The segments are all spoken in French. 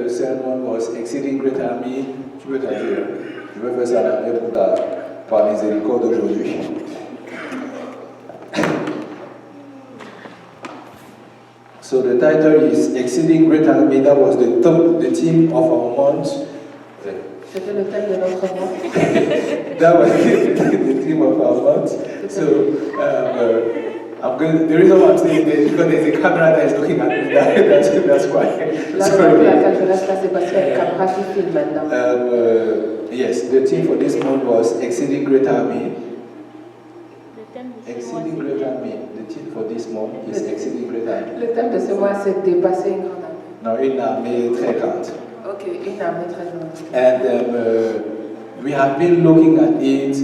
the sermon was Exceeding Great Army. Tu peux traduire. Je vais faire ça en anglais pour par miséricorde aujourd'hui. So the title is Exceeding Great Army. That was the theme of our month. C'était le thème de notre mois. That was the theme of our month. So the reason why I'm saying this is because there's a camera that is looking at me. That's why. La raison pour laquelle je reste là, c'est parce qu'il y a une caméra qui filme maintenant. Yes, the theme for this month was Exceeding Great Army. Exceeding Great Army. The theme for this month is Exceeding Great Army. Le thème de ce mois, c'est dépasser une grande armée. Non, une armée très grande. Ok, une armée très grande. And we have been looking at it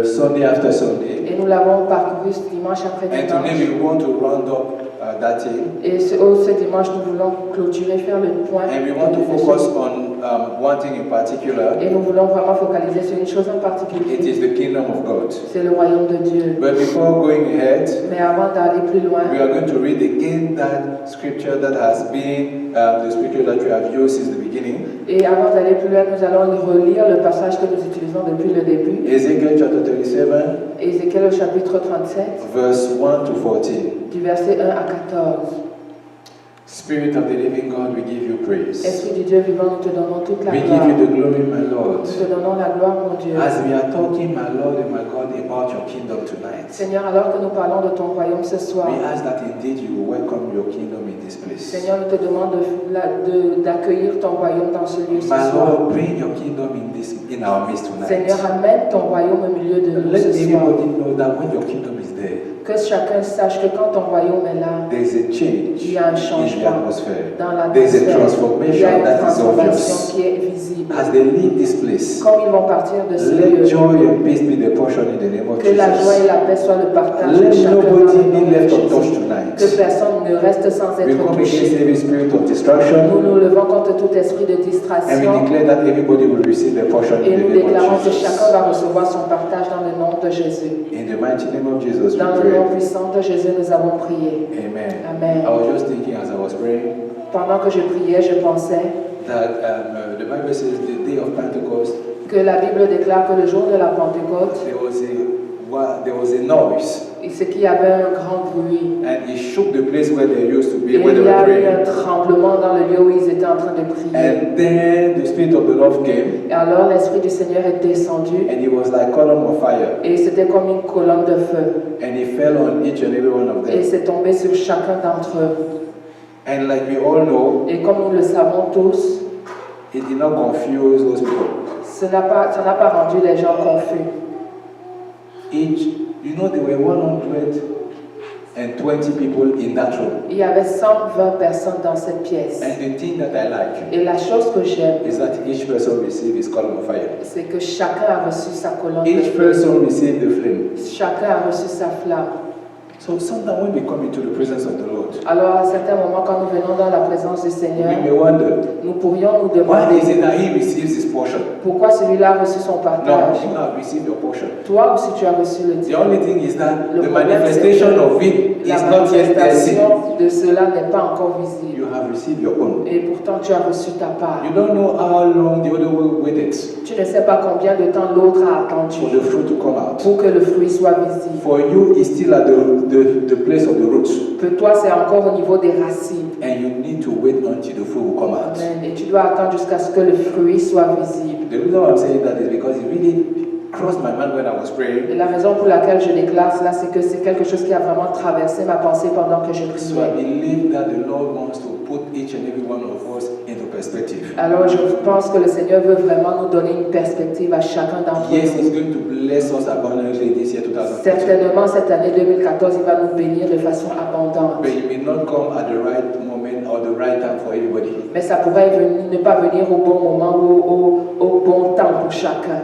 Sunday after Sunday. Et nous l'avons parcouru ce dimanche après And dimanche. today we want to round up that thing. Et ce dimanche, nous voulons clôturer, faire le point. And we want to focus on one thing in particular. Et nous voulons vraiment focaliser sur une chose en It particulier. is the kingdom of God. C'est le royaume de Dieu. But before going ahead, Mais avant d'aller plus loin, we are going to read again that scripture that has been the scripture that we have used since the beginning. et avant d'aller plus loin, nous allons relire le passage que nous utilisons depuis le début. Ezekiel chapter 37, Ézéchiel au chapitre 37, verse 1 to 14. du verset 1 à 14. Spirit of the living God, we give you praise. Esprit du Dieu vivant, nous te donnons toute la We gloire. give you the glory, my Lord. Nous te donnons la gloire, mon Dieu. As we are talking, my Lord and my God, about your kingdom tonight, Seigneur, alors que nous parlons de ton royaume ce soir, we ask that indeed you will welcome your kingdom in this place. Seigneur, nous te demandons d'accueillir ton royaume dans ce lieu ce My soir. Lord, bring your kingdom in our midst tonight. Seigneur, amène ton royaume au milieu de nous Let ce soir. everybody know that when your kingdom is there, Que chacun sache que quand ton royaume est là, there is a change il y a un in the changement atmosphere. dans There is a l'atmosphère. Il y a transformation une that is transformation obvious. qui est visible. As they leave this place, Comme ils vont partir de ce let lieu, joy and peace be the portion in the name of que la joie Jesus. et la paix soient le partage de Let chacun dans nobody le nom be de left Jésus. untouched Que tonight. personne ne reste sans We être come against touché. every spirit of destruction, Nous nous levons contre tout esprit de and we distraction declare that everybody will receive the portion et in nous the name déclarons of que Jesus. chacun va recevoir son partage dans le nom de Jésus. In the mighty name of Jesus, we Dans le nom pray. puissant de Jésus, nous avons prié. Amen. Amen. I was just thinking as I was praying Pendant que je priais, je pensais that the Bible says the day of Pentecost, que la Bible déclare que le jour de la Pentecôte, there was a noise, c'est qu'il y avait un grand bruit. and it shook the place where they used to be, Et where they il y were a eu un praying. tremblement dans le lieu où ils étaient en train de prier. And then the Spirit of the Lord came, Et alors l'Esprit du Seigneur est descendu and it was like column of fire, et c'était comme une colonne de feu. and it fell on each and every one of Et them. c'est tombé sur chacun d'entre eux. And like we all know, Et comme nous le savons tous, it did not confuse those people. ça n'a pas rendu les gens confus. There were 120 people in that room. Il y avait 120 personnes dans cette pièce. And the thing that I like Et la chose que j'aime, is that each person received his column of fire. c'est que chacun a reçu sa colonne de Each feu. person received the flame. Chacun a reçu sa flamme. So sometimes when we come into the presence of the Lord, Alors à certains moments, quand nous venons dans la présence du Seigneur, we may wonder, nous pourrions nous why is demander it that he receives his portion? pourquoi celui-là a reçu son No, partage. you have received your portion. Toi aussi tu as reçu le The tien. only thing is that Le the problème, manifestation c'est que of it la is not yet there seen. manifestation de cela n'est pas encore visible. You have received your own. Et pourtant tu as reçu ta part. You don't know how long the other will wait Tu ne sais pas combien de temps l'autre a attendu for the fruit to come out. pour que le fruit soit visible. For you, it's still at the place of the roots, Pour toi, c'est encore au niveau des racines. and you need to wait until the fruit will come out. Amen. Et tu dois attendre jusqu'à ce que le fruit soit visible. The reason why I'm saying that is because it really crossed my mind when I was praying. Et la raison pour laquelle je déclare cela, c'est que c'est quelque chose qui a vraiment traversé ma pensée pendant que je So I priais. believe that the Lord wants to put each and every one of us into perspective. Alors je pense que le Seigneur veut vraiment nous donner une perspective à chacun d'entre Yes, nous. He's going to bless us abundantly this year, 2014. Certainement, cette année 2014, il va nous bénir de façon abondante. But it may not come at the right moment or the right time for everybody. Mais ça pourrait ne pas venir au bon moment ou au bon temps pour chacun.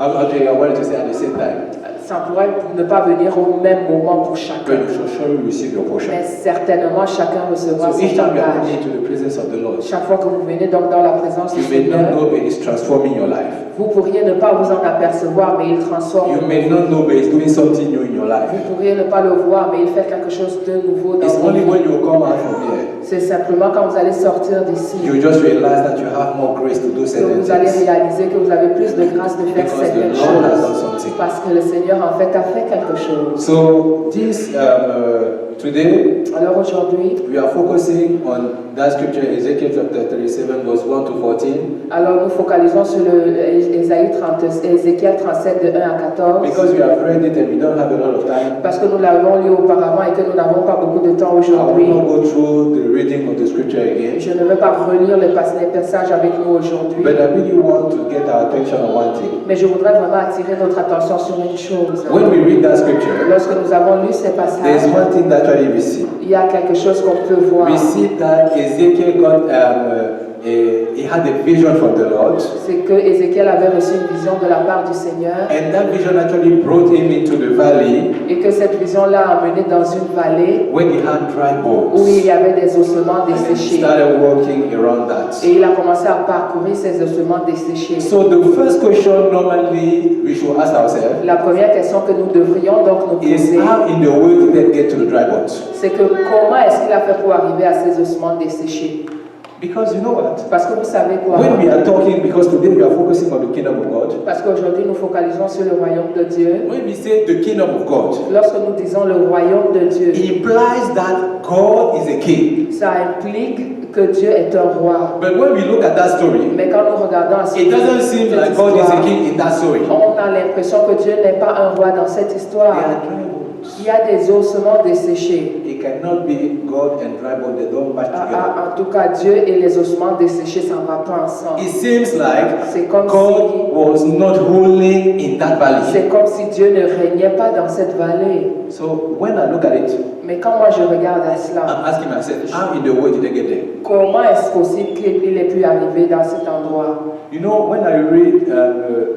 Actually, I wanted to say at the same time, Ça pourrait ne pas venir au même moment pour but chacun. you should surely receive your portion. Mais certainement, chacun recevra So son each time you are coming partage. into the presence presence of the Lord, Chaque fois que vous venez donc dans la présence du you may not Seigneur, know, but it's transforming your life. vous pourriez ne pas vous en apercevoir, mais il transforme. You may not know, but it's doing something new in your life. Vous pourriez ne pas le voir, mais il fait quelque chose de nouveau dans It's votre only when vie. you come out from here, C'est simplement quand vous allez sortir d'ici you just realize that you have more grace to do que certain vous allez things. réaliser que vous avez plus de grâce de faire Because the certaines Lord has done choses. something. Parce que le Seigneur en fait a fait quelque chose. So this today Alors aujourd'hui, we are focusing on that scripture, Ezekiel chapter 37, verse 1 to 14. alors nous focalisons sur Ézéchiel 37 de 1 à 14. Because we have read it and we don't have a lot of time, Parce que nous l'avons lu auparavant et que nous n'avons pas beaucoup de temps I will aujourd'hui. not go through the reading of the scripture again. Je ne vais pas relire les passages avec nous aujourd'hui. But I really want to get our attention on one thing. Mais je voudrais vraiment attirer notre attention sur une chose. When we read that scripture, Lorsque nous avons lu ces there's passages, one thing that actually we see. il y a quelque chose qu'on peut voir. We see that Ezekiel got he had a vision from the Lord, C'est que Ézéchiel avait reçu une vision de la part du Seigneur and that vision actually brought him into the valley et que cette vision-là a mené dans une vallée when he had dry où bones. il y avait des ossements And he desséchés. started walking around that. Et il a commencé à parcourir ces ossements desséchés. So the first question normally we should ask ourselves La première question que nous devrions donc nous is poser, how in the world did they get to the dry bones? c'est que comment est-ce qu'il a fait pour arriver à ces ossements desséchés? Because you know what? Parce que vous savez quoi? When we are talking, because today we are focusing on the kingdom of God, Parce qu'aujourd'hui nous focalisons sur le royaume de Dieu. when we say the kingdom of God, Lorsque nous disons le royaume de Dieu, it implies that God is a king. ça implique que Dieu est un roi. But when we look at that story, Mais quand nous regardons à cette it doesn't seem like God is a histoire, king in that story. on a l'impression que Dieu n'est pas un roi dans cette They histoire. are dry bones. Il y a des ossements desséchés. It cannot be God and dry bones, they don't match together. En tout cas, Dieu et les ossements desséchés, ça ne va pas ensemble. It seems like C'est comme God was not ruling in that valley. C'est comme si Dieu ne régnait pas dans cette vallée. So when I look at it, Mais quand moi je regarde à cela, I'm asking myself, how in the world did they get there? comment est-ce possible qu'il ait pu arriver dans cet endroit? You know, when I read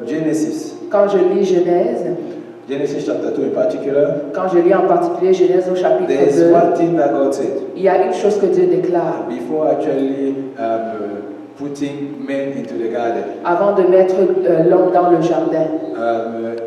Genesis, Quand je lis Genèse, Genesis chapter 2 in particular, quand je lis en particulier Genèse au chapitre there's 2, one thing that God said il y a une chose que Dieu déclare. before actually putting men into the garden. Avant de mettre l'homme dans le jardin,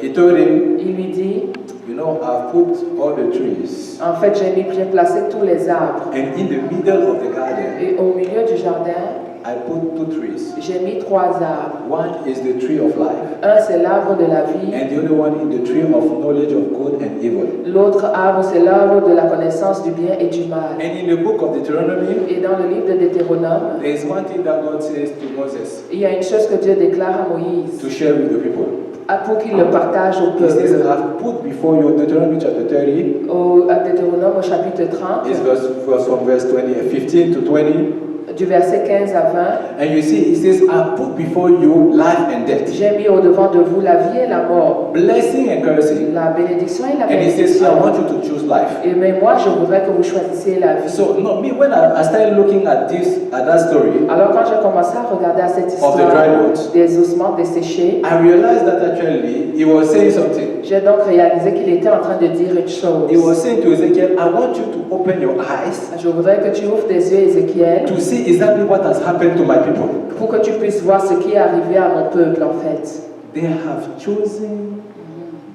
He told him, il lui dit, you know, I've put all the trees, en fait j'ai bien placé tous les arbres. and in the middle of the garden, Et au milieu du jardin, I put two trees. j'ai mis 3 arbres. One is the tree of life, Un, c'est l'arbre de la vie. and the other one is the tree of knowledge of good and evil. L'autre arbre, c'est l'arbre de la connaissance du bien et du mal. And in the book of Deuteronomy, Et dans le livre de Deutéronome, there is one thing that God says to Moses il y a une chose que Dieu déclare à Moïse to share with the people. pour qu'il le partage au He says, peuple. I've put before you Deuteronomy chapter 30, À Deutéronome au chapitre 30, is from verse 15 to 20. du verset 15 à 20, And you see, he says, I put before you life and death, j'ai mis au-devant de vous la vie et la mort, blessing and cursing. la bénédiction et la And he says, I malédiction. want you to choose life. Et mais moi, je voudrais que vous choisissiez la vie. So, no, me, when I started looking at that story, Alors quand j'ai commencé à regarder à cette histoire Of the dry bones. des ossements desséchés, I realized that actually he was saying something. j'ai donc réalisé qu'il était en train de dire une chose. He was saying to Ezekiel, I want you to open your eyes Je voudrais que tu ouvres tes yeux, Ézéchiel, to see exactly what has happened to my people. pour que tu puisses voir ce qui est arrivé à mon peuple en fait. They have chosen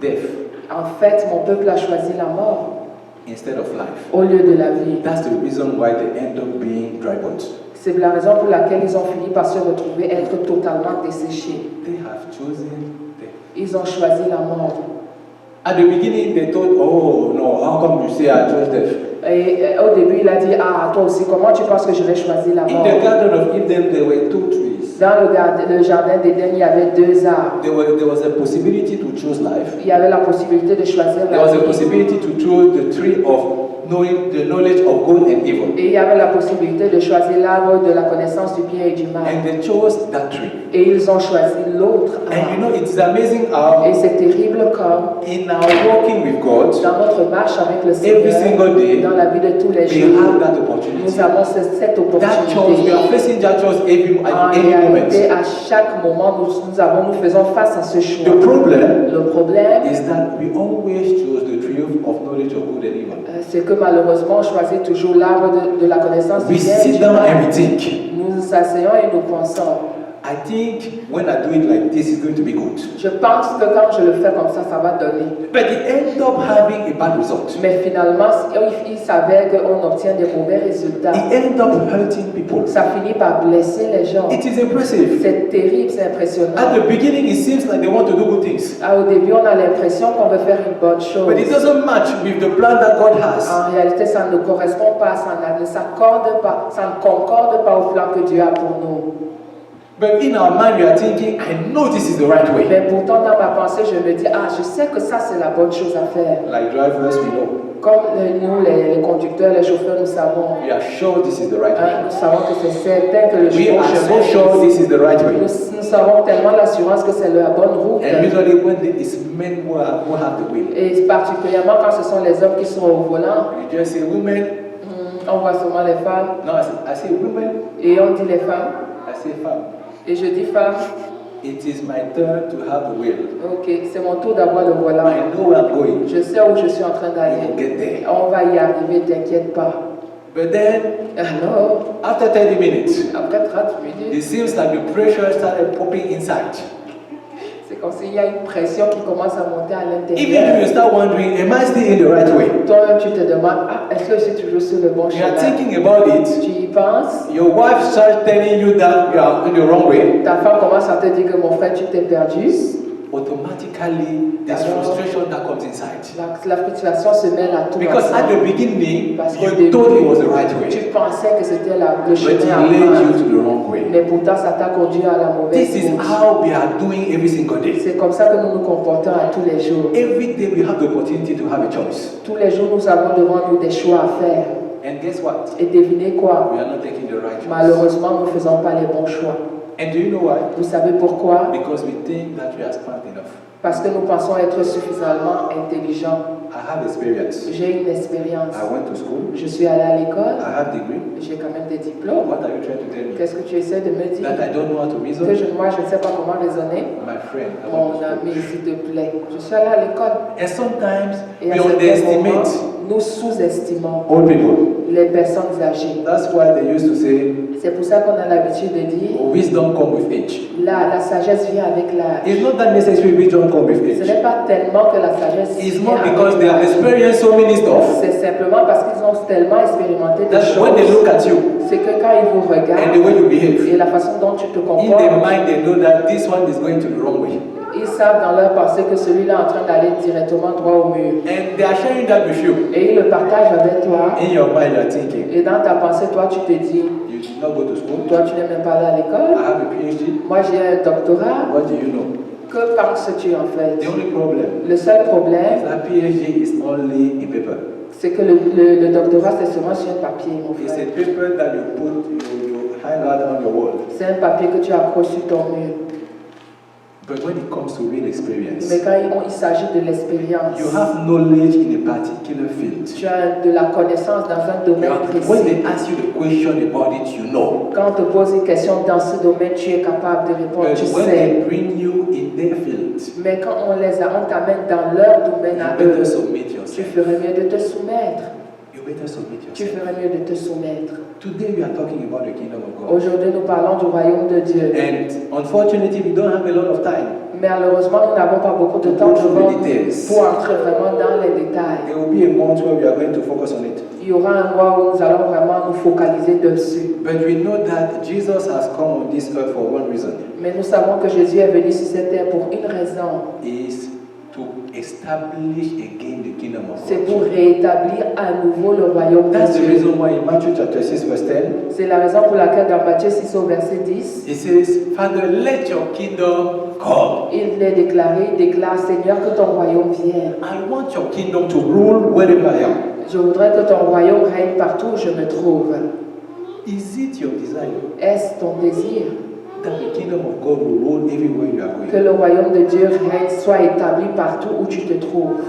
death En fait, mon peuple a choisi la mort instead of life. au lieu de la vie. That's the reason why they end up being dry bones. C'est la raison pour laquelle ils ont fini par se retrouver être totalement desséchés. They have chosen death. Ils ont choisi la mort. At the beginning, they thought, oh no, how come you say I chose death? Et au début, il a dit, ah, toi aussi, comment tu penses que je vais choisir la In mort? the Garden of Eden, there were two trees. Dans le jardin d'Éden, il y avait 2 arbres. There was a possibility to choose life. Il y avait la possibilité de choisir There la was a vie. possibility to choose the tree of knowing the knowledge of good and evil. Et il y avait la possibilité de choisir l'arbre de la connaissance du bien et du mal. And they chose that tree. Et ils ont choisi l'autre And you arbre. know, it's amazing how Et c'est terrible comme in our walking with God, dans notre marche avec le every Seigneur, single day, dans la vie de tous les we jours, have that opportunity. nous avons cette That choice, we opportunité. are facing that choice En at any moment. réalité, à chaque moment, nous faisons face à ce choix. The problem Le problème, is that we always choose the tree of knowledge of good and evil. c'est que malheureusement on choisit toujours l'arbre de la connaissance du We bien et sit du down mal. and we think, Nous nous asseyons et nous pensons. I think when I do it like this, it's going to be good. Je pense que quand je le fais comme ça va donner. But they end up having a bad result. Mais finalement, il s'avère qu'on obtient des mauvais résultats. It ends up hurting people. Ça finit par blesser les gens. It is impressive. C'est terrible, c'est impressionnant. At the beginning, it seems like they want to do good things. Au début, on a l'impression qu'on veut faire une bonne chose. But it doesn't match with the plan that God has. En réalité, ça ne correspond pas, ça ne s'accorde pas, ça ne concorde pas au plan que Dieu a pour nous. But in our mind, we are thinking, I know this is the right way. Mais pourtant, dans ma pensée, je me dis, je sais que ça, c'est la bonne chose à faire. Like drivers, we know. Comme nous, les conducteurs, les chauffeurs, nous savons. We are sure this is the right way. Nous savons que c'est certain que le We are so sure chemin, this is the right way. nous savons tellement l'assurance que c'est la bonne route. And usually when it's men who have the wheel, Et particulièrement quand ce sont les hommes qui sont au volant, you just say women. on voit souvent les femmes. No, I say women. Et on dit les femmes. I say femmes. Et je dis femmes. It is my turn to have the wheel. Ok, c'est mon tour d'avoir le volant. I know where I'm going. Je sais où je suis en train I d'aller. will get there. On va y arriver, t'inquiète pas. But then, Alors, after 30 minutes, après 30 minutes, it seems like the pressure started popping inside. c'est comme s'il y a une pression qui commence à monter à Even l'intérieur. if you start wondering, am I still in the right way? Toi-même, tu te demandes, est-ce que je suis toujours sur le bon You are chemin? thinking about it. Tu y penses. Your wife starts telling you that you are in the wrong way. Ta femme commence à te dire que mon frère, tu t'es perdu. Automatically, there's frustration that comes inside. La frustration se mêle à tout. Because at ensemble. the beginning, Parce qu'au you début, thought it was the right tu way. pensais que c'était le But chemin it à led prendre. you to the wrong way. Mais pourtant, ça t'a conduit à la mauvaise This is route. how we are doing every single day. C'est comme ça que nous nous comportons à tous les jours. Every day we have the opportunity to have a choice. Tous les jours, nous avons devant nous des choix à faire. And guess what? Et devinez quoi? We are not taking the right choice. Malheureusement, nous ne faisons pas les bons choix. And do you know why? Vous savez pourquoi? Because we think that we are smart enough. Parce que nous pensons être suffisamment intelligents. I have experience. J'ai une expérience. I went to school. Je suis allé à l'école. I have degree. J'ai quand même des diplômes. What are you trying to tell me? Qu'est-ce que tu essaies de me dire? That I don't know how to reason? Que moi, je ne sais pas comment raisonner. My friend, I went Mon to school. ami, s'il te plaît. Je suis allé à l'école. And sometimes Et à we certains moments, underestimate nous sous-estimons old people. les personnes âgées. That's why they used to say, C'est pour ça qu'on a l'habitude de dire wisdom comes with age. la sagesse vient avec l'âge. It's not that necessary wisdom comes with Ce age. n'est pas tellement que la sagesse It's vient not avec because they have l'âge. experienced so many stuff. C'est simplement parce qu'ils ont tellement expérimenté des That when they choses. look at you C'est que quand ils vous and the regardent way you behave, et la façon dont tu te in their comportes, mind they know that this one is going to the wrong way. ils savent dans leur pensée que celui-là est en train d'aller directement droit au mur. And they are sharing that with you. Et ils le partagent avec toi. In your mind you are thinking, Et dans ta pensée, toi, tu te dis, you should not go to school. toi, tu n'es même pas allé à I l'école. have a PhD. Moi, j'ai un doctorat. What do you know? Que penses-tu en fait? The only problem Le seul is problème, that PhD is only a paper. c'est que le doctorat, c'est seulement sur un papier, mon It's frère. a paper that you hang out on your wall. C'est un papier que tu accroches sur ton mur. But when it comes to real experience, Mais quand il s'agit de l'expérience, you have knowledge in a particular field. tu as de la connaissance dans un domaine When précis. they ask you the question about it, you know. Quand on te pose une question dans ce domaine, tu es capable de répondre, But tu when sais. they bring you in their field, Mais quand on t'amène dans leur domaine à you eux, better submit tu yourself. ferais mieux de te soumettre. You better submit Tu yourself. ferais mieux de te soumettre. Today we are talking about the kingdom of God. Aujourd'hui, nous parlons du royaume de Dieu. And unfortunately, we don't have a lot of time. Mais malheureusement, nous n'avons pas beaucoup de temps devant nous pour entrer vraiment dans les détails. There will be a month where we are going to focus on it. Il y aura un mois où nous allons vraiment nous focaliser dessus. But we know that Jesus has come on this earth for one reason. Mais nous savons que Jésus est venu sur cette terre pour une raison. Is to establish again the kingdom of C'est God. pour rétablir à nouveau le royaume That's de the Dieu. reason why in Matthew chapter 6 verse 10, C'est la raison pour laquelle dans Matthieu 6 au verset 10, it says, Father, let your kingdom come. il est déclaré, il déclare, Seigneur, que ton royaume vienne. I want your kingdom to rule wherever I am. Je voudrais que ton royaume règne partout où je me trouve. Is it your desire Est-ce ton désir that the kingdom of God will rule everywhere you are que going? le royaume de Dieu règne, soit établi partout où tu te trouves?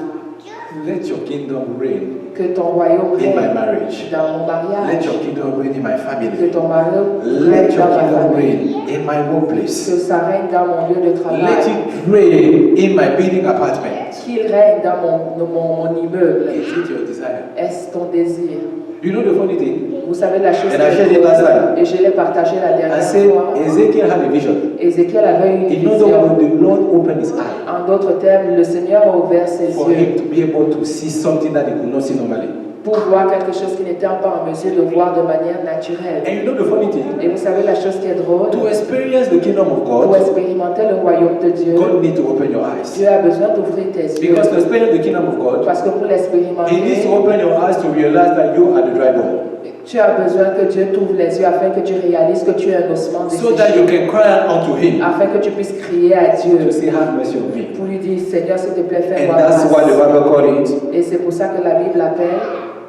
Let your kingdom reign Que ton royaume in my règne marriage. dans mon Let mariage. your kingdom reign in my Que family. ton royaume Let règne your dans ma kingdom famille. reign in my Que workplace. ça règne dans mon lieu de Let travail. it reign in my building apartment. Qu'il règne dans mon immeuble. Is it your desire? Est-ce ton désir? You know the funny thing? Vous savez la chose And I shared it last time. et je l'ai partagé la I dernière said fois. Ezekiel had a vision. Ézéchiel avait une In other vision. words, the Lord opened his eye En d'autres termes, le Seigneur a ouvert ses for yeux him to be able to see something that he could not see normally. pour voir quelque chose qu'il n'était pas en mesure de voir de manière naturelle. And you know the funny thing? Et vous savez la chose qui est drôle? To experience the kingdom of Pour God, expérimenter le royaume de Dieu, God needs to open your eyes. Dieu a besoin d'ouvrir tes yeux. Because to experience the kingdom of God, Parce que pour He needs l'expérimenter, to open your eyes to realize that you are the dry bone. tu as besoin que Dieu t'ouvre les yeux afin que tu réalises que tu es un ossement So that you desséché. can cry out unto Him Afin que tu puisses crier à Dieu to say, have mercy on me. pour lui dire, Seigneur, s'il te plaît, And fais-moi that's why the grâce. Bible calls it Et c'est pour ça que la Bible appelle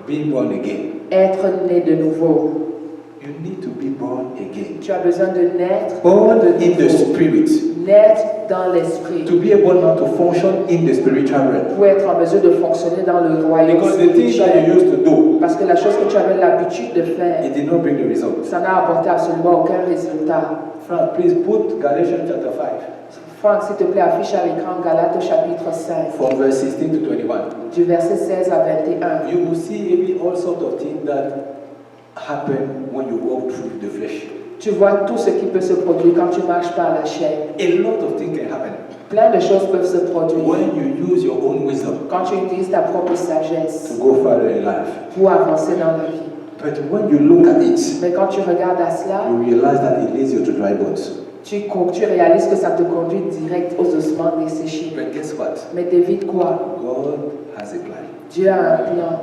being born again. être né de nouveau. You need to be born again. Tu as besoin de naître Born de in the nouveau. Spirit. Naître dans l'esprit. To be able now to function in the spiritual realm. Pour être en mesure de fonctionner dans le royaume Because the things that spirituel. you used to do, Parce que la chose que tu avais l'habitude de faire, it did not bring the results. ça n'a apporté absolument aucun résultat. Frank, please put Galatians chapter 5 Franck, s'il te plaît, affiche à l'écran Galates au chapitre 5, from verse 16 to 21. du verset 16 à 21. You will see maybe all sorts of things that happen when you walk through the flesh. Tu vois tout ce qui peut se produire quand tu marches par la chair. A lot of things can happen Plein de choses peuvent se produire when you use your own wisdom quand tu utilises ta propre sagesse to go further in life. pour avancer dans la vie. But when you look at it, Mais quand tu regardes à cela, you realize that it leads you to dry bones. tu réalises que ça te conduit direct aux ossements desséchés. But guess what? Mais t'évites quoi? God has a plan. Dieu a un plan.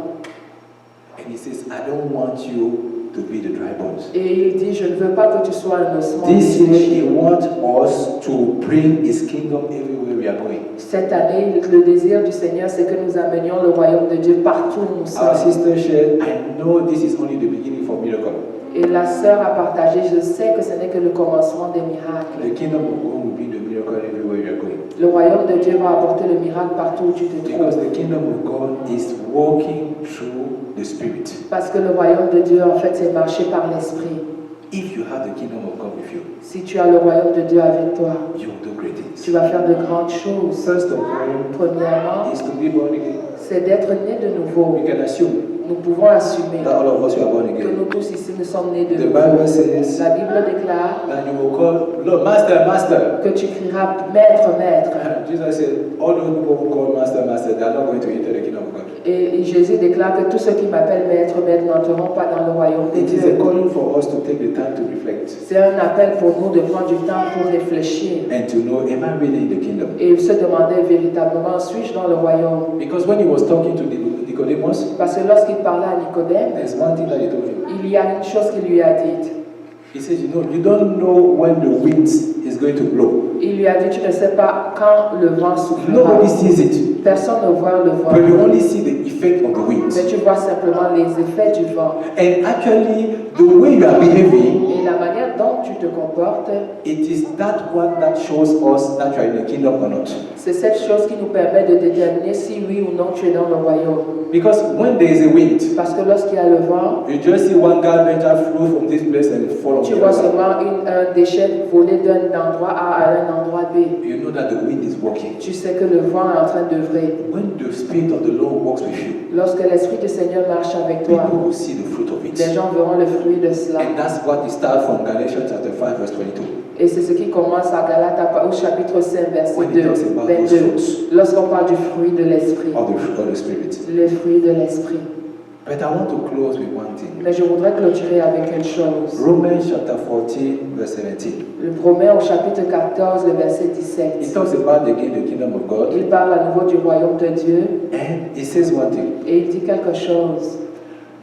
And He says, I don't want you to be the dry bones. Et il dit, je ne veux pas que tu sois un ossement This year, He desséché. wants us to bring His kingdom everywhere we are going. Cette année, le désir du Seigneur, c'est que nous amenions le royaume de Dieu partout où nous Our sommes. sister shared, I know this is only the beginning for miracle. Et la sœur a partagé, je sais que ce n'est que le commencement des miracles. The kingdom of God will be the miracle everywhere you are going. Le royaume de Dieu va apporter le miracle partout où tu te Because trouves. the kingdom of God is walking through the Spirit. Parce que le royaume de Dieu, en fait, c'est marcher par l'esprit. If you have the kingdom of God with you, Si tu as le royaume de Dieu avec toi, you will do great things. tu vas faire de grandes choses. First of all, Premièrement, is to be born again. c'est d'être né de nouveau. We can assume Nous pouvons assumer that all of us are born que again. nous tous ici, nous sommes nés de The nouveau. Bible says La Bible déclare that you will call, Lord, Master, Master. que tu crieras Maître, Maître. Jesus said, all those people who call Master, Master, they are not going to enter the kingdom of God. Et Jésus déclare que tous ceux qui m'appellent Maître, Maître n'entreront pas dans le royaume de It is a Dieu. calling for us to take the time to reflect C'est un appel pour nous de prendre du temps pour réfléchir and to know, am I really in the kingdom? et se demander véritablement, suis-je dans le royaume? Because when he was talking to Nicodemus, Parce que lorsqu'il parlait à Nicodème, there's one thing that he told him. il y a une chose qu'il lui a dite. He says, you don't know when the wind is going to blow. Il lui a dit, tu ne sais pas quand le vent soufflera. Nobody sees it, Personne ne voit le vent. but you only see the effect of the wind. Mais tu vois simplement les effets du vent. And actually, the way you are behaving, Et la manière dont tu te comportes, it is that one that shows us that you are in the kingdom or not. c'est cette chose qui nous permet de déterminer si oui ou non tu es dans le royaume. Because when there is a wind, Parce que lorsqu'il y a le vent, you just see one garbage that flows from this place and fall on tu the vois other. seulement un déchet voler d'un endroit A à un endroit B. You know that the wind is working. Tu sais que le vent est en train d'œuvrer. When the Spirit of the Lord walks with you, Lorsque l'Esprit du Seigneur marche avec toi, people will see the fruit of it. les gens verront le fruit de cela. And that's what it starts from Galatians chapter 5, verse 22. Et c'est ce qui commence à Galates au chapitre 5, verset When 2, it talks about 22. those fruits Lorsqu'on parle du fruit de l'Esprit. of the Spirit. Le fruit de l'Esprit. But I want to close with one thing. Mais je voudrais clôturer avec une chose. Romans chapter 14, verse 17. Le Romains au chapitre 14, le verset 17. It talks about again the kingdom of God. Il parle à nouveau du royaume de Dieu And it says one thing. et il dit quelque chose.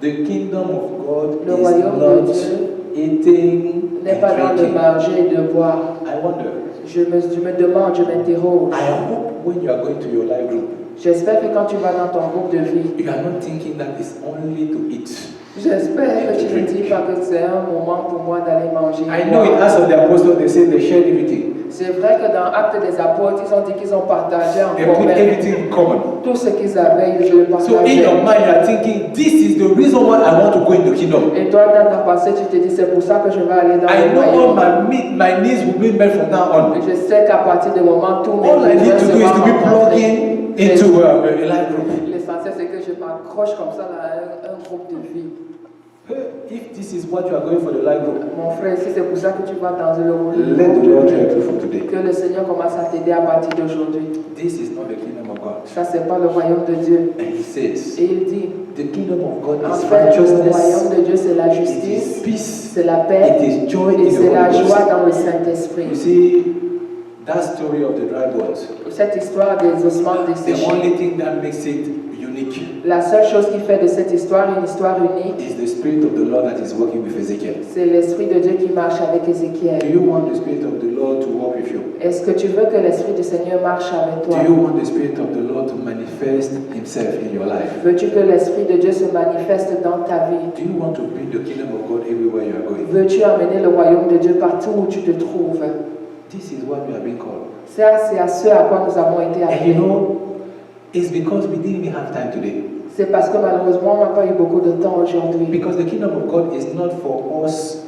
The kingdom of God Le is royaume de not Dieu eating n'est pas dans and le drinking. manger et de boire. I wonder. Je me demande, je m'interroge. I hope when you are going to your life group, J'espère que quand tu vas dans ton groupe de vie, you are not thinking that it's only to eat. J'espère que tu ne dis pas que c'est un moment pour moi d'aller manger. I know in Acts of the Apostles they say they shared everything. C'est vrai que dans Actes des Apôtres, ils ont dit qu'ils ont partagé en They put commun. everything in common. Tout ce qu'ils avaient, ils le So in partageaient. your mind you are thinking, this is the reason why I want to go in the kingdom. Et toi, dans ta pensée, tu te dis, c'est pour ça que je vais aller dans I le know all royaume. my needs will be met from now on. Je sais qu'à partir du moment où tous mes All I need to do is to be besoins plugged seront in into a life group. L'essentiel, c'est que je m'accroche comme ça à un groupe de vie. If this is what you are going for the life group, Mon frère, si c'est pour ça que tu vas dans le let the Lord groupe, help you from today. que le Seigneur commence à t'aider à partir d'aujourd'hui. This is not the kingdom of God. Ça, c'est pas le royaume de Dieu. And he says, Et il dit, the kingdom of God en is fait, le royaume righteousness, de Dieu, c'est la it is justice, peace, c'est la paix it is joy et in c'est the la Holy joie Ghost. dans le You Saint-Esprit. see, that story of the dry bones, Cette histoire des ossements the desséchés, only thing that makes it unique la seule chose qui fait de cette histoire une histoire unique, is the Spirit of the Lord that is working with Ezekiel. c'est l'Esprit de Dieu qui marche avec Do Ézéchiel. you want the Spirit of the Lord to walk with you? Est-ce que tu veux que l'Esprit du Seigneur marche avec toi? Do you want the Spirit of the Lord to manifest Himself in your life? Veux-tu que l'Esprit de Dieu se manifeste dans ta vie? Do you want to bring the kingdom of God everywhere you are going? Veux-tu amener le royaume de Dieu partout où tu te trouves? This is what we are being called. Ça, c'est à ce à quoi nous avons été And you appelés. know, it's because we didn't even have time today. C'est parce que malheureusement, on n'a pas eu beaucoup de temps aujourd'hui. Because the kingdom of God is not for us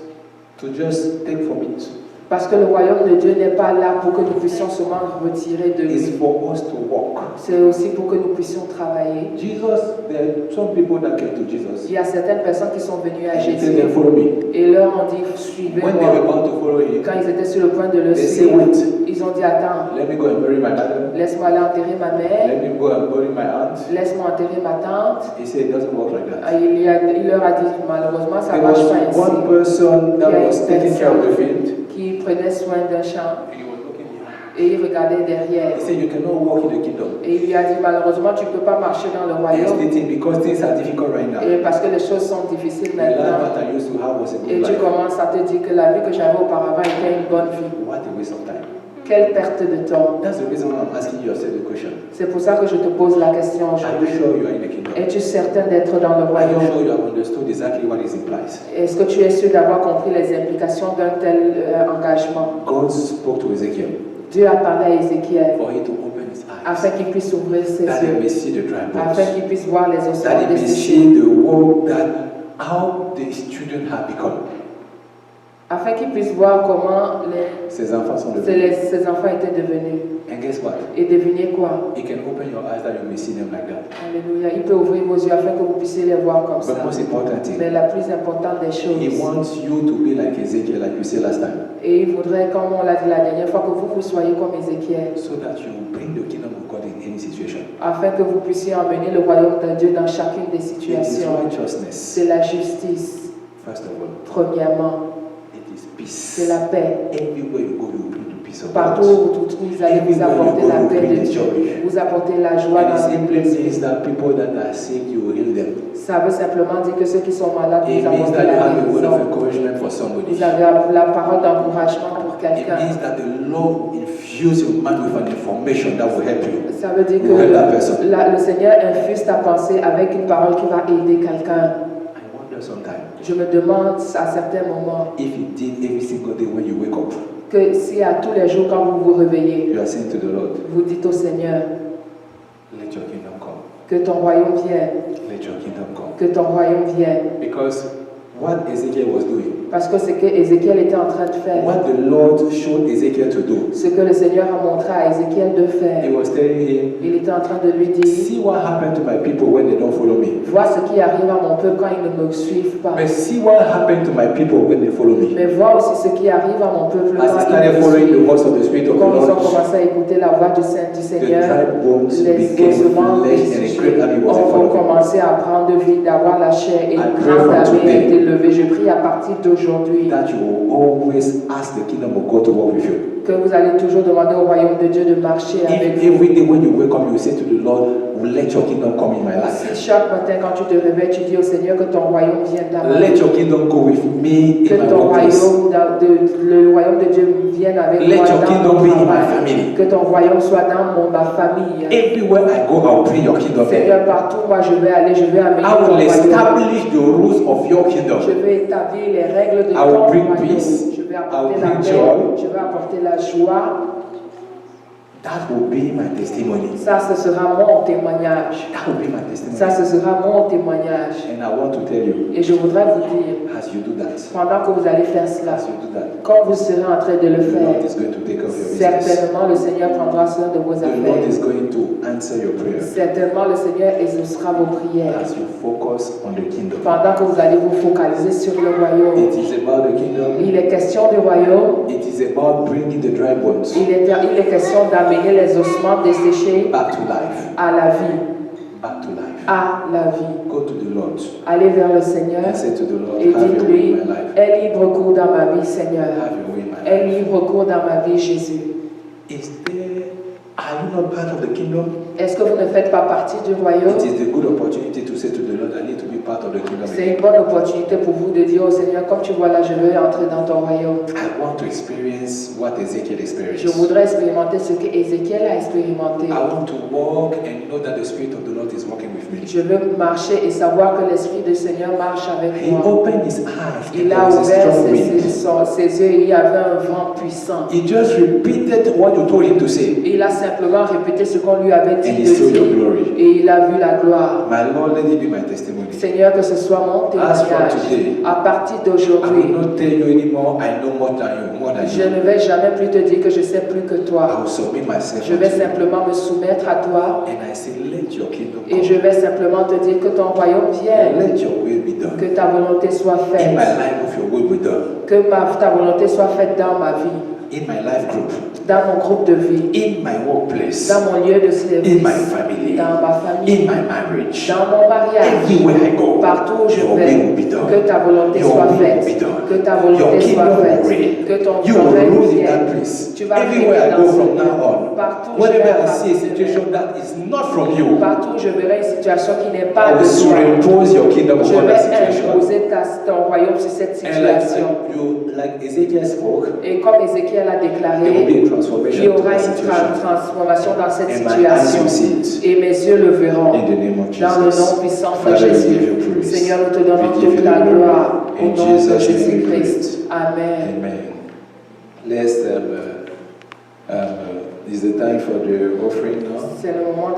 to just take from it. Parce que le royaume de Dieu n'est pas là pour que nous puissions seulement retirer de It's lui. for us to walk. C'est aussi pour que nous puissions travailler. Jesus, there are some people that came to Jesus. Il y a certaines personnes qui sont venues à And he Jésus said, follow me. et leur ont dit, When they were suivez-moi. about to follow him, Quand ils étaient sur le point de le they say, suivre, wait, ils ont dit, attends, let me go and bury my mother. laisse-moi aller enterrer ma mère, Let me go and bury my aunt. laisse-moi enterrer ma tante. He said, it doesn't work like that. Il leur a dit, malheureusement, ça ne There marche was pas ainsi. one person that was taking care of the field. Qui prenait soin d'un champ He was looking behind. et il regardait derrière. He said, you cannot walk in the kingdom. Et il lui a dit, malheureusement, tu ne peux pas marcher dans le royaume. Because things are difficult right now. Et parce que les choses sont difficiles The life maintenant. that I used to have was a Et good tu life. commences à te dire que la vie que j'avais auparavant était une bonne vie. What a waste of time. Quelle perte de temps. That's the reason why I'm asking yourself the question. C'est pour ça que je te pose la question Are you aujourd'hui. sure you are in the kingdom? Es-tu certain d'être dans le Are you royaume? sure you have understood exactly what it implies? Est-ce que tu es sûr d'avoir compris les implications d'un tel engagement? God spoke to Ezekiel Dieu a parlé à Ézéchiel for him to open his eyes, afin qu'il puisse ouvrir ses that he may yeux, see the dry afin bones, qu'il puisse voir les that ossements he may desséchés, see the world that how the children have become. afin qu'il puisse voir comment Ses enfants sont devenus. ses enfants étaient devenus. And guess what? Et devinez quoi? He can open your eyes that you may see them like that. Alléluia. Il peut ouvrir vos yeux afin que vous puissiez les voir comme ça. But most important thing, Mais la plus importante des he choses, wants you to be like Ezekiel, like you said last time, et il voudrait, comme on l'a dit la dernière fois, que vous soyez comme Ézéchiel, so that you will bring the kingdom of God in any situation. afin que vous puissiez emmener le royaume de Dieu dans chacune des It is situations. righteousness, C'est la justice, first of all. premièrement. It is C'est peace. la paix. Everywhere you go, you will bring the peace of Partout God. où vous vous trouvez, vous allez vous apporter la paix de Dieu. Vous apporter la joie And it dans simply l'esprit. means that people that are sick, you will heal them. Ça veut simplement dire que ceux qui sont malades, It vous means apportez that you la have a word of guérison. encouragement for somebody. Vous avez la parole d'encouragement pour It quelqu'un. means that the Lord infuse your mind with an information that will help you. Ça veut dire que Will help that person. le Seigneur infuse ta pensée avec une parole qui va aider quelqu'un. I wonder sometimes Je me demande à certains moments if you did every single day when you wake up, que si à tous les jours quand vous vous réveillez, you are saying to the Lord, vous dites au Seigneur let your kingdom come. que ton royaume vienne, Let your kingdom come. que ton royaume vienne. Because what Ezekiel was doing, Parce que ce que Ézéchiel était en train de faire, what the Lord showed Ezekiel to do, ce que le Seigneur a montré à Ézéchiel de he faire, was telling him, il était en train de lui dire, see what happened to my people when they don't follow me. vois ce qui arrive à mon peuple quand ils ne me suivent pas. But see what happened to my people when they follow me. Mais vois aussi ce qui arrive à mon peuple As quand they ils started me following the suivent. voice of the Spirit of the Quand ils ont Lord, commencé à écouter la voix du Saint du the Seigneur, dry bones les became ossements flesh and a desséchés great army was in ont front of him. commencé à prendre vie, d'avoir la chair, et I une pray grande from armée a today été levée. Je prie à partir d'aujourd'hui That you will always ask the kingdom of God to work with you. que vous allez toujours demander au royaume de Dieu de marcher avec If vous. every day when you wake up, you say to the Lord, let your kingdom come in my life. Si chaque matin quand tu te réveilles, tu dis au Seigneur que ton royaume vienne dans ma Let vie, your kingdom go with me que in my ton workplace. royaume, le royaume de Dieu vienne avec Let moi your dans kingdom mon be in my travail, family. que ton royaume soit dans ma famille. Everywhere I go, I'll bring your kingdom Seigneur, in. partout où je vais aller, je vais amener I ton will royaume. establish the rules of your Je kingdom. vais établir les règles de I ton will royaume. bring peace. Je vais I apporter will la bring paix. joy. Je vais apporter la joie. That will be my testimony. Ça, ce sera mon témoignage. That will be my Ça, testimony. ce sera mon témoignage. And I want to tell you, Et je voudrais vous dire, as you do that, pendant que vous allez faire cela, as you do that, quand vous serez en train de le the faire, Lord is going to take care of your business. certainement le Seigneur prendra soin de vos The Lord is affaires. going to answer your prayer Certainement le Seigneur exaucera vos prières. as you focus on the kingdom. Pendant que vous allez vous focaliser sur le royaume. It is about the kingdom. Il est question du royaume. It is about bringing the dry bones Il est question d'amener les ossements desséchés back to life. à la vie. Back to life. À la vie. Go to the Lord Allez vers le Seigneur and say to the Lord, et have your way dites-lui, in my life. aie libre cours dans ma vie, Seigneur. Have your way in my Aie life. libre cours dans ma vie, Jésus. Are you not part of the kingdom? Est-ce que vous ne faites pas partie du It royaume? is the good opportunity to say to the Lord, I need to be part of the kingdom. C'est une bonne opportunité pour vous de dire au Seigneur, comme tu vois là, je veux entrer dans ton royaume. I want to experience what Ezekiel experienced. Je voudrais expérimenter ce que Ézéchiel a expérimenté. I want to walk and know that the Spirit of the Lord is walking with me. Je veux marcher et savoir que l'Esprit du Seigneur marche avec He moi. opened his eyes and Il there a was a ouvert strong wind. ses yeux et il y avait un vent puissant. He just repeated what you told him to say. Il a simplement répété ce qu'on lui avait dit And he de saw your dire. glory. Et il a vu la gloire. My Lord, let it be my testimony. Seigneur, que ce soit mon As from témoignage. today, À partir I will d'aujourd'hui, not tell you anymore, I know more than je you. ne vais jamais plus te dire que je sais plus que I toi. will submit myself Je vais unto you. simplement me soumettre à toi And I say, let your kingdom et je come. vais simplement te dire que ton royaume vienne, Let your will be done. que ta volonté soit In faite, my life, if your will be done. que ta volonté soit faite dans ma vie, In my life group. dans mon groupe de vie, In my workplace. dans mon lieu de In service, my family. dans ma famille, In my marriage. dans mon mariage, Everywhere I go. partout où je Your vais, will will be done. que ta volonté Your soit will will be faite, done. que ta Your volonté soit kingdom will faite, reign. que ton You will règne rule in vienne. that place. Tu vas Everywhere I régner go dans ce from lieu. now on. Partout où je Whenever vais I see a partir, situation that is not from you, partout où je verrai une situation qui n'est I pas will de toi, superimpose your kingdom je upon vais that situation. imposer ton royaume sur cette And like situation. like Ezekiel spoke, Et comme Ézéchiel a there will déclaré, be a il transformation y to aura that une situation. transformation dans cette And my eyes will situation. see it. Et mes yeux le verront. In the name of Dans le nom Jesus. puissant de Father, we give Jésus. you praise. Seigneur, nous te donnons We give toute you la the gloire glory. au In nom de Jesus' name we Jésus-Christ. Amen. Amen. Let's, it's the time for the offering now. C'est le moment de